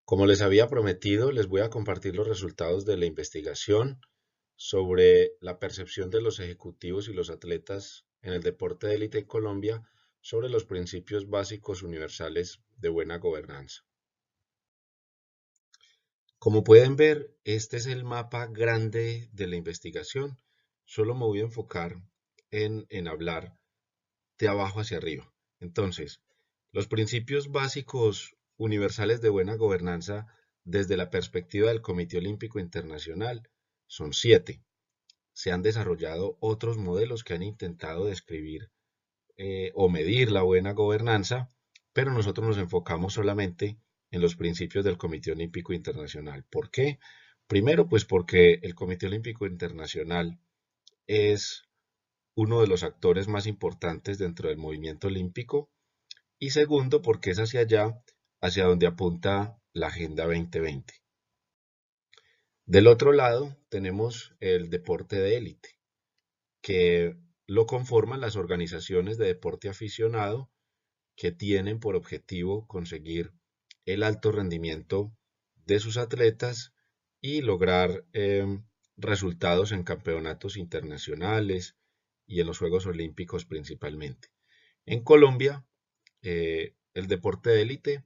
Como les había prometido, les voy a compartir los resultados de la investigación sobre la percepción de los ejecutivos y los atletas en el deporte de élite en Colombia sobre los principios básicos universales de buena gobernanza. Como pueden ver, este es el mapa grande de la investigación. Solo me voy a enfocar en hablar de abajo hacia arriba. Entonces, los principios básicos universales de buena gobernanza desde la perspectiva del Comité Olímpico Internacional son 7. Se han desarrollado otros modelos que han intentado describir o medir la buena gobernanza, pero nosotros nos enfocamos solamente en los principios del Comité Olímpico Internacional. ¿Por qué? Primero, pues porque el Comité Olímpico Internacional es uno de los actores más importantes dentro del movimiento olímpico, y segundo, porque es hacia allá, hacia donde apunta la Agenda 2020. Del otro lado, tenemos el deporte de élite, que lo conforman las organizaciones de deporte aficionado que tienen por objetivo conseguir el alto rendimiento de sus atletas y lograr resultados en campeonatos internacionales y en los Juegos Olímpicos principalmente. En Colombia, el deporte de élite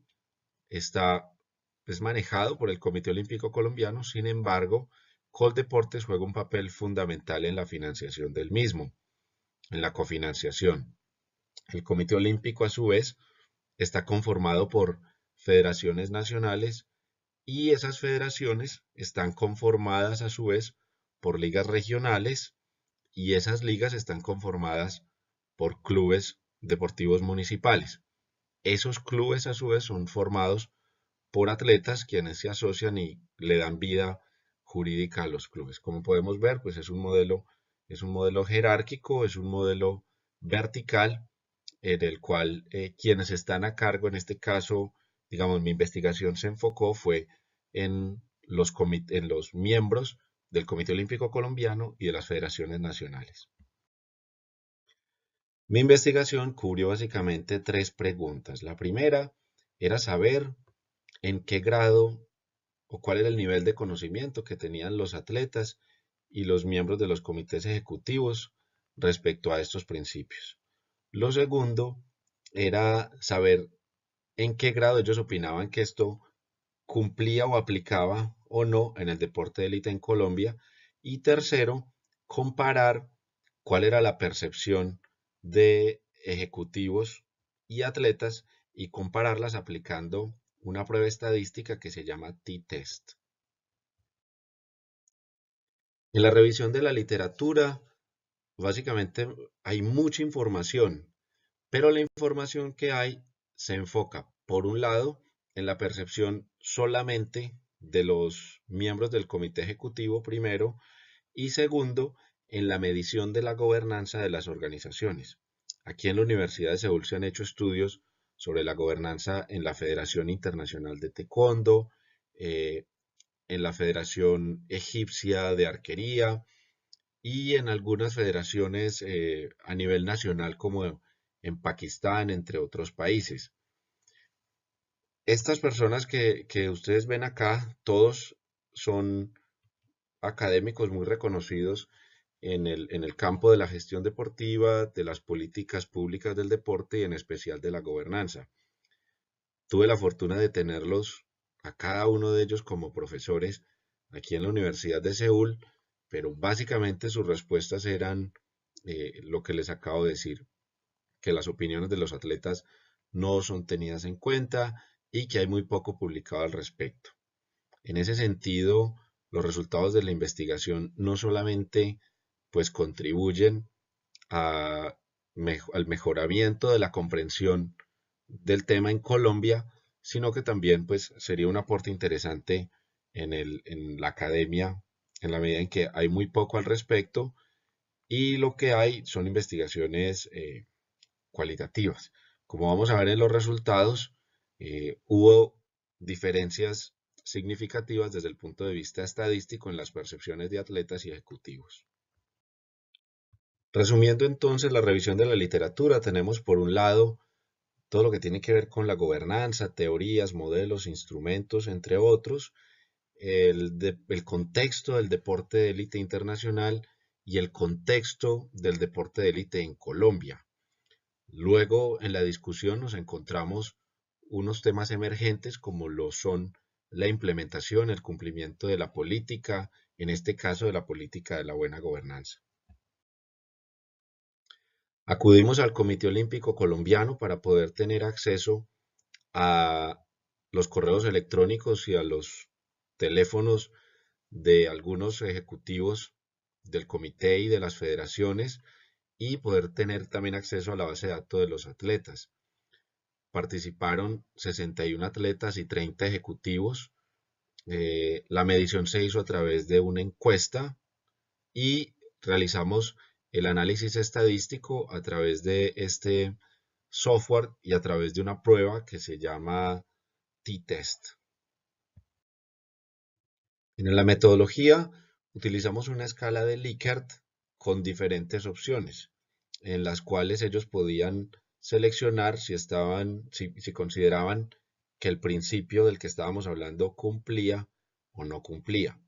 es manejado por el Comité Olímpico Colombiano. Sin embargo, Coldeportes juega un papel fundamental en la financiación del mismo, en la cofinanciación. El Comité Olímpico, a su vez, está conformado por federaciones nacionales, y esas federaciones están conformadas a su vez por ligas regionales, y esas ligas están conformadas por clubes deportivos municipales. Esos clubes a su vez son formados por atletas quienes se asocian y le dan vida jurídica a los clubes. Como podemos ver, pues es un modelo jerárquico, es un modelo vertical en el cual quienes están a cargo, en este caso, digamos, mi investigación se enfocó fue en en los miembros del Comité Olímpico Colombiano y de las federaciones nacionales. Mi investigación cubrió básicamente 3 preguntas. La primera era saber en qué grado o cuál era el nivel de conocimiento que tenían los atletas y los miembros de los comités ejecutivos respecto a estos principios. Lo segundo era saber en qué grado ellos opinaban que esto cumplía o aplicaba o no en el deporte de élite en Colombia. Y tercero, comparar cuál era la percepción de ejecutivos y atletas y compararlas aplicando una prueba estadística que se llama T-Test. En la revisión de la literatura, básicamente hay mucha información, pero la información que hay se enfoca, por un lado, en la percepción solamente de los miembros del comité ejecutivo primero, y segundo, en la medición de la gobernanza de las organizaciones. Aquí en la Universidad de Seúl se han hecho estudios sobre la gobernanza en la Federación Internacional de Taekwondo, eh, en la Federación Egipcia de Arquería y en algunas federaciones a nivel nacional como en Pakistán, entre otros países. Estas personas que ustedes ven acá, todos son académicos muy reconocidos en el campo de la gestión deportiva, de las políticas públicas del deporte y en especial de la gobernanza. Tuve la fortuna de tenerlos a cada uno de ellos como profesores aquí en la Universidad de Seúl, pero básicamente sus respuestas eran lo que les acabo de decir, que las opiniones de los atletas no son tenidas en cuenta y que hay muy poco publicado al respecto. En ese sentido, los resultados de la investigación no solamente pues contribuyen a, al mejoramiento de la comprensión del tema en Colombia, sino que también pues sería un aporte interesante en la academia, en la medida en que hay muy poco al respecto y lo que hay son investigaciones cualitativas. Como vamos a ver en los resultados, hubo diferencias significativas desde el punto de vista estadístico en las percepciones de atletas y ejecutivos. Resumiendo entonces la revisión de la literatura, tenemos por un lado todo lo que tiene que ver con la gobernanza, teorías, modelos, instrumentos, entre otros, el contexto del deporte de élite internacional y el contexto del deporte de élite en Colombia. Luego, en la discusión nos encontramos unos temas emergentes como lo son la implementación, el cumplimiento de la política, en este caso de la política de la buena gobernanza. Acudimos al Comité Olímpico Colombiano para poder tener acceso a los correos electrónicos y a los teléfonos de algunos ejecutivos del comité y de las federaciones y poder tener también acceso a la base de datos de los atletas. Participaron 61 atletas y 30 ejecutivos. La medición se hizo a través de una encuesta y realizamos el análisis estadístico a través de este software y a través de una prueba que se llama T-Test. En la metodología utilizamos una escala de Likert con diferentes opciones, en las cuales ellos podían seleccionar si consideraban que el principio del que estábamos hablando cumplía o no cumplía.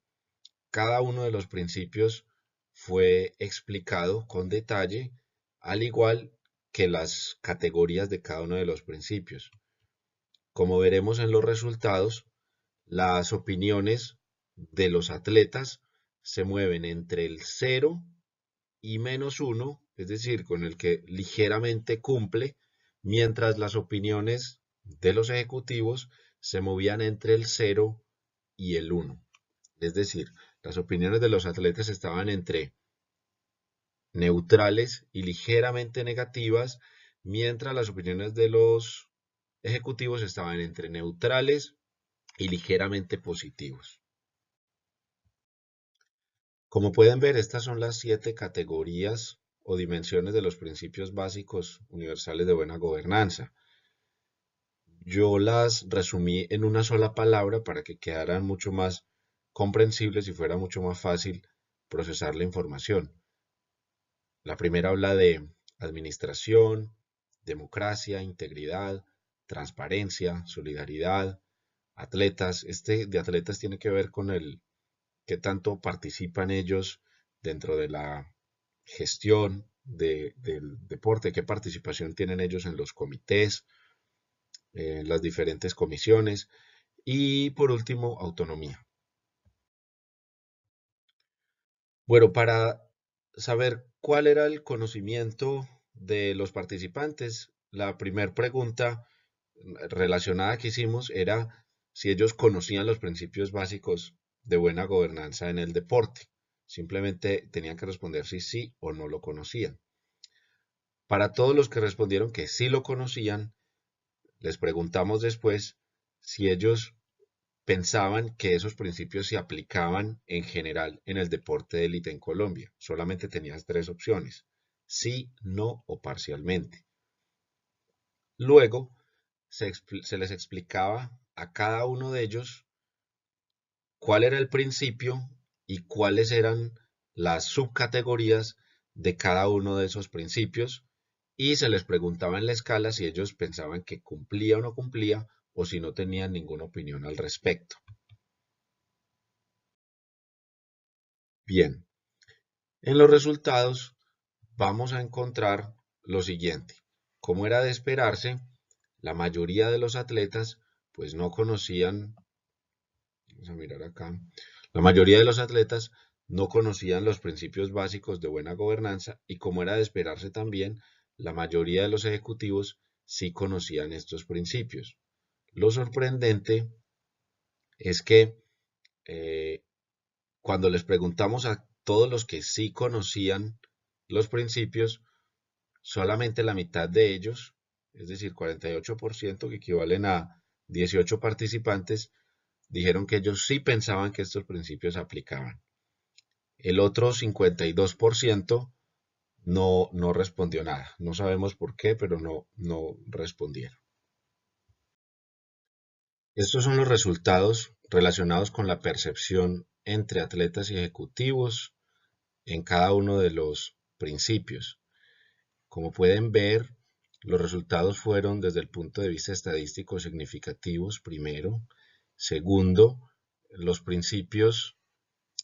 Cada uno de los principios fue explicado con detalle, al igual que las categorías de cada uno de los principios. Como veremos en los resultados, las opiniones de los atletas se mueven entre el 0 y -1, es decir, con el que ligeramente cumple, mientras las opiniones de los ejecutivos se movían entre el 0 y el 1. Es decir, las opiniones de los atletas estaban entre neutrales y ligeramente negativas, mientras las opiniones de los ejecutivos estaban entre neutrales y ligeramente positivos. Como pueden ver, estas son las 7 categorías o dimensiones de los principios básicos universales de buena gobernanza. Yo las resumí en una sola palabra para que quedaran mucho más comprensibles y fuera mucho más fácil procesar la información. La primera habla de administración, democracia, integridad, transparencia, solidaridad, atletas. Este de atletas tiene que ver con el qué tanto participan ellos dentro de la gestión del deporte, qué participación tienen ellos en los comités, en las diferentes comisiones y por último, autonomía. Bueno, para saber cuál era el conocimiento de los participantes, la primera pregunta relacionada que hicimos era si ellos conocían los principios básicos de buena gobernanza en el deporte. Simplemente tenían que responder si sí o no lo conocían. Para todos los que respondieron que sí lo conocían, les preguntamos después si ellos pensaban que esos principios se aplicaban en general en el deporte de élite en Colombia. Solamente tenías 3 opciones: sí, no o parcialmente. Luego se les explicaba a cada uno de ellos cuál era el principio y cuáles eran las subcategorías de cada uno de esos principios y se les preguntaba en la escala si ellos pensaban que cumplía o no cumplía o si no tenían ninguna opinión al respecto. Bien, en los resultados vamos a encontrar lo siguiente. Como era de esperarse, la mayoría de los atletas pues no conocían, vamos a mirar acá, la mayoría de los atletas no conocían los principios básicos de buena gobernanza y como era de esperarse también, la mayoría de los ejecutivos sí conocían estos principios. Lo sorprendente es que cuando les preguntamos a todos los que sí conocían los principios, solamente la mitad de ellos, es decir, 48%, que equivalen a 18 participantes, dijeron que ellos sí pensaban que estos principios aplicaban. El otro 52% no respondió nada. No sabemos por qué, pero no respondieron. Estos son los resultados relacionados con la percepción entre atletas y ejecutivos en cada uno de los principios. Como pueden ver, Los resultados fueron desde el punto de vista estadístico significativos, primero. Segundo, los principios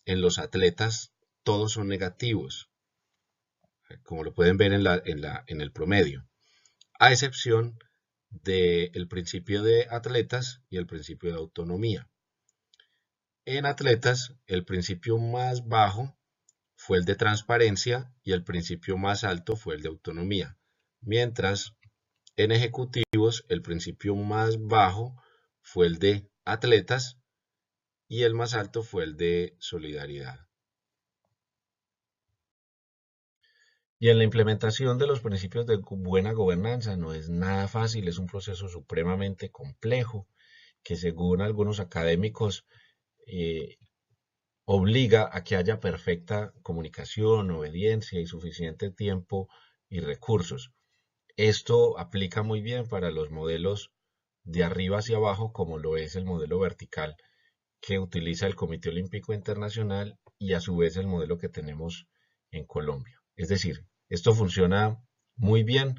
en los atletas todos son negativos, como lo pueden ver en el promedio, a excepción del principio de atletas y el principio de autonomía. En atletas, el principio más bajo fue el de transparencia y el principio más alto fue el de autonomía, mientras en ejecutivos el principio más bajo fue el de atletas y el más alto fue el de solidaridad. Y en la implementación de los principios de buena gobernanza no es nada fácil, es un proceso supremamente complejo que según algunos académicos eh, obliga a que haya perfecta comunicación, obediencia y suficiente tiempo y recursos. Esto aplica muy bien para los modelos de arriba hacia abajo, como lo es el modelo vertical que utiliza el Comité Olímpico Internacional y a su vez el modelo que tenemos en Colombia. Es decir, esto funciona muy bien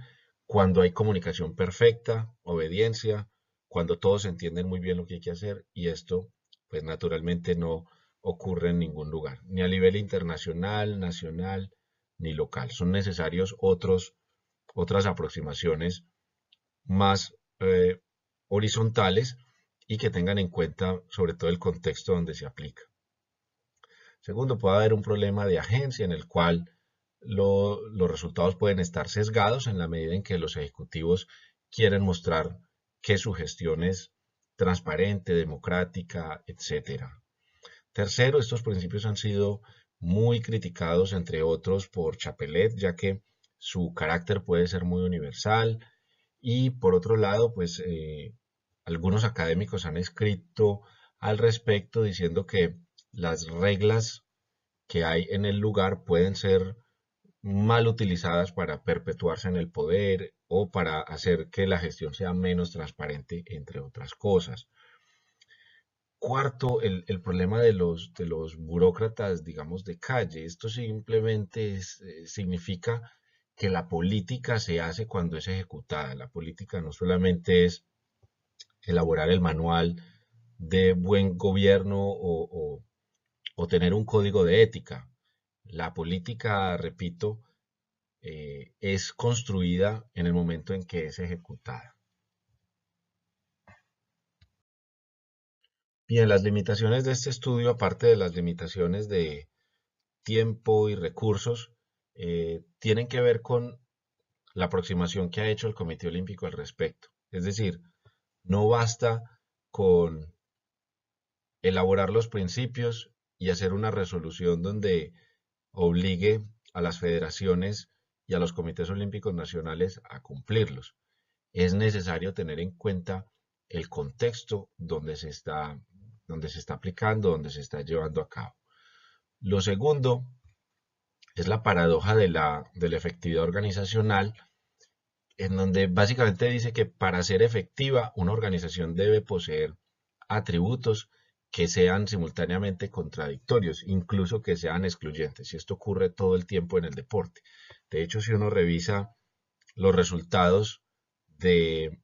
cuando hay comunicación perfecta, obediencia, cuando todos entienden muy bien lo que hay que hacer y esto pues naturalmente no ocurre en ningún lugar, ni a nivel internacional, nacional, ni local. Son necesarios otras aproximaciones más horizontales y que tengan en cuenta sobre todo el contexto donde se aplica. Segundo, puede haber un problema de agencia en el cual los resultados pueden estar sesgados en la medida en que los ejecutivos quieren mostrar que su gestión es transparente, democrática, etcétera. Tercero, estos principios han sido muy criticados, entre otros, por Chapelet, ya que su carácter puede ser muy universal. Y por otro lado, pues algunos académicos han escrito al respecto diciendo que las reglas que hay en el lugar pueden ser mal utilizadas para perpetuarse en el poder o para hacer que la gestión sea menos transparente, entre otras cosas. Cuarto, el problema de los burócratas, digamos, de calle. Esto simplemente significa que la política se hace cuando es ejecutada. La política no solamente es elaborar el manual de buen gobierno o tener un código de ética. La política, repito, es construida en el momento en que es ejecutada. Bien, las limitaciones de este estudio, aparte de las limitaciones de tiempo y recursos, tienen que ver con la aproximación que ha hecho el Comité Olímpico al respecto. Es decir, no basta con elaborar los principios y hacer una resolución donde obligue a las federaciones y a los comités olímpicos nacionales a cumplirlos. Es necesario tener en cuenta el contexto donde se está aplicando, donde se está llevando a cabo. Lo segundo es la paradoja de la efectividad organizacional, en donde básicamente dice que para ser efectiva una organización debe poseer atributos que sean simultáneamente contradictorios, incluso que sean excluyentes. Y esto ocurre todo el tiempo en el deporte. De hecho, si uno revisa los resultados de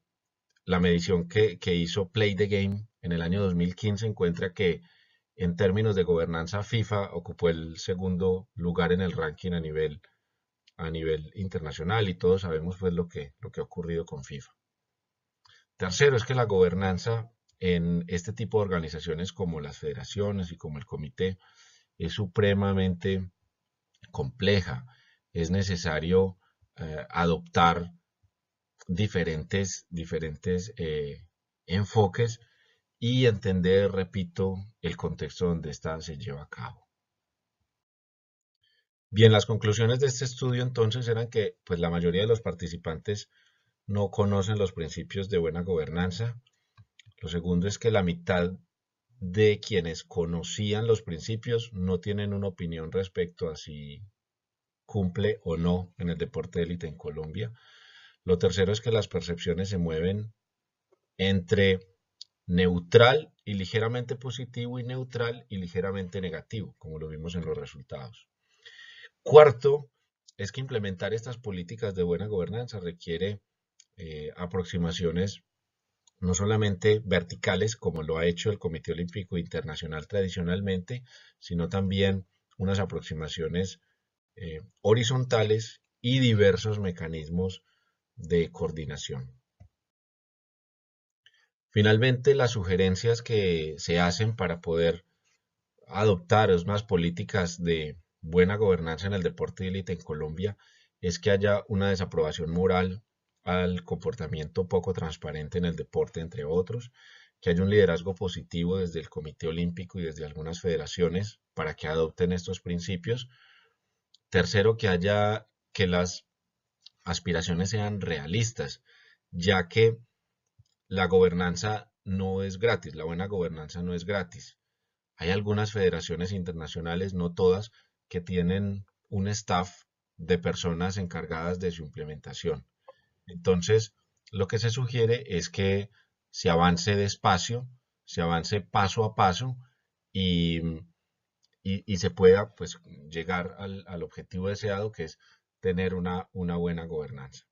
la medición que hizo Play the Game en el año 2015, encuentra que en términos de gobernanza FIFA ocupó el segundo lugar en el ranking a nivel internacional y todos sabemos pues lo que ha ocurrido con FIFA. Tercero es que la gobernanza en este tipo de organizaciones como las federaciones y como el comité es supremamente compleja. Es necesario adoptar diferentes enfoques y entender, repito, el contexto donde esta se lleva a cabo. Bien, las conclusiones de este estudio entonces eran que pues, la mayoría de los participantes no conocen los principios de buena gobernanza. Lo segundo es que la mitad de quienes conocían los principios no tienen una opinión respecto a si cumple o no en el deporte de élite en Colombia. Lo tercero es que las percepciones se mueven entre neutral y ligeramente positivo y neutral y ligeramente negativo, como lo vimos en los resultados. Cuarto, es que implementar estas políticas de buena gobernanza requiere aproximaciones no solamente verticales, como lo ha hecho el Comité Olímpico Internacional tradicionalmente, sino también unas aproximaciones horizontales y diversos mecanismos de coordinación. Finalmente, las sugerencias que se hacen para poder adoptar unas políticas de buena gobernanza en el deporte de élite en Colombia es que haya una desaprobación moral al comportamiento poco transparente en el deporte, entre otros, que haya un liderazgo positivo desde el Comité Olímpico y desde algunas federaciones para que adopten estos principios. Tercero, que las aspiraciones sean realistas, ya que la gobernanza no es gratis, la buena gobernanza no es gratis. Hay algunas federaciones internacionales, no todas, que tienen un staff de personas encargadas de su implementación. Entonces, lo que se sugiere es que se avance despacio, se avance paso a paso y, y se pueda pues, llegar al objetivo deseado, que es tener una buena gobernanza.